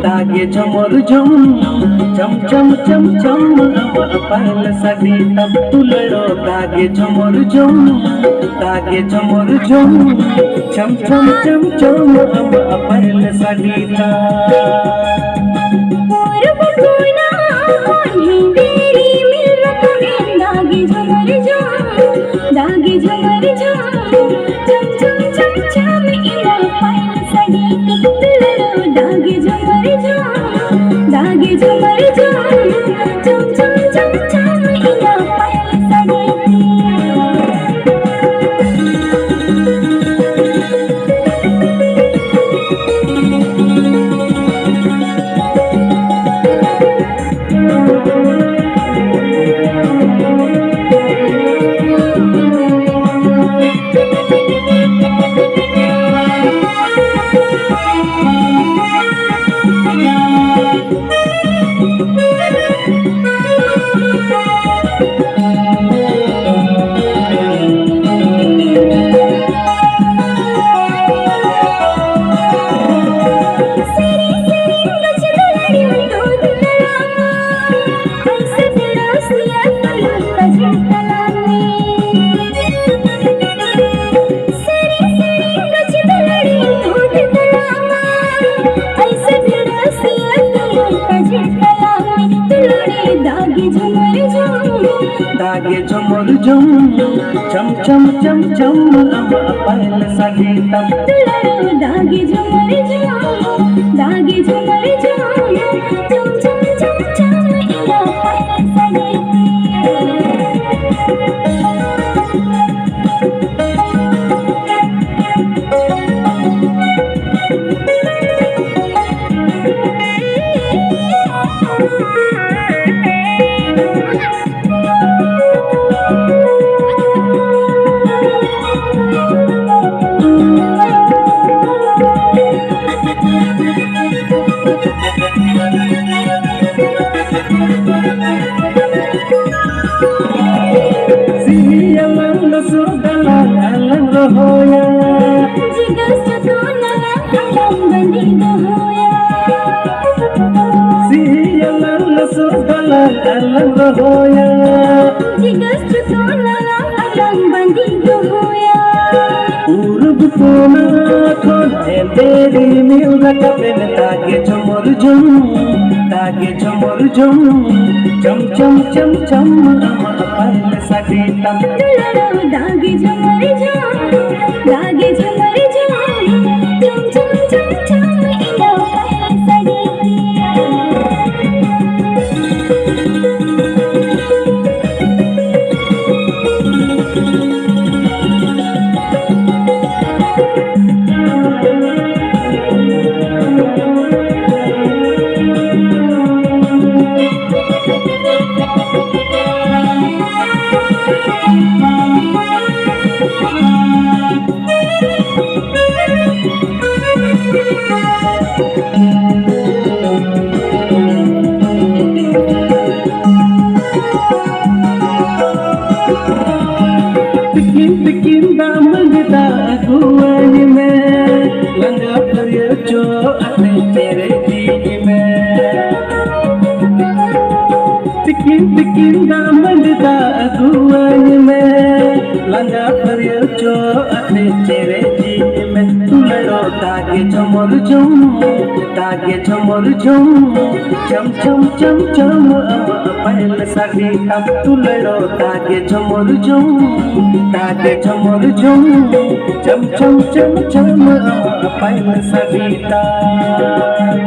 तागे झमर झम चम चम चम चम पहल सदी तब तुलड़ो तागे झमर झम चम चम चम चम पहल सदी दागे झमर झम चम चम चम चम इला पहल सदी दागे झमर झम चम चम चम चम इला पहल सदी दागे झमर झम चम चम चम चम पहल सदी तब दागे झमर झम चम चम चम चम इला पहल सदी होया जिगस सोना कलम बंदी होया सियलन सुदल कलम होया जिगस सोना कलम बंदी होया पूर्व कोना खोटे तेरी मिल कपन तागे झमर झम चम चम चम चम पहल सदी तब दागे झमर झम चम चम चम चम इला पहल सदी Bikin damelda guani में लंगा परियो जो अपने तेरे जी में बिकिन दाmelda गुआनी में लंगा परियो जो अपने तेरे जी में तुलड़ो तागे झमर झम चम चम चम चम पहल सदी तब तुलड़ो तागे झमर झम चम चम चम चम पहल सदी तब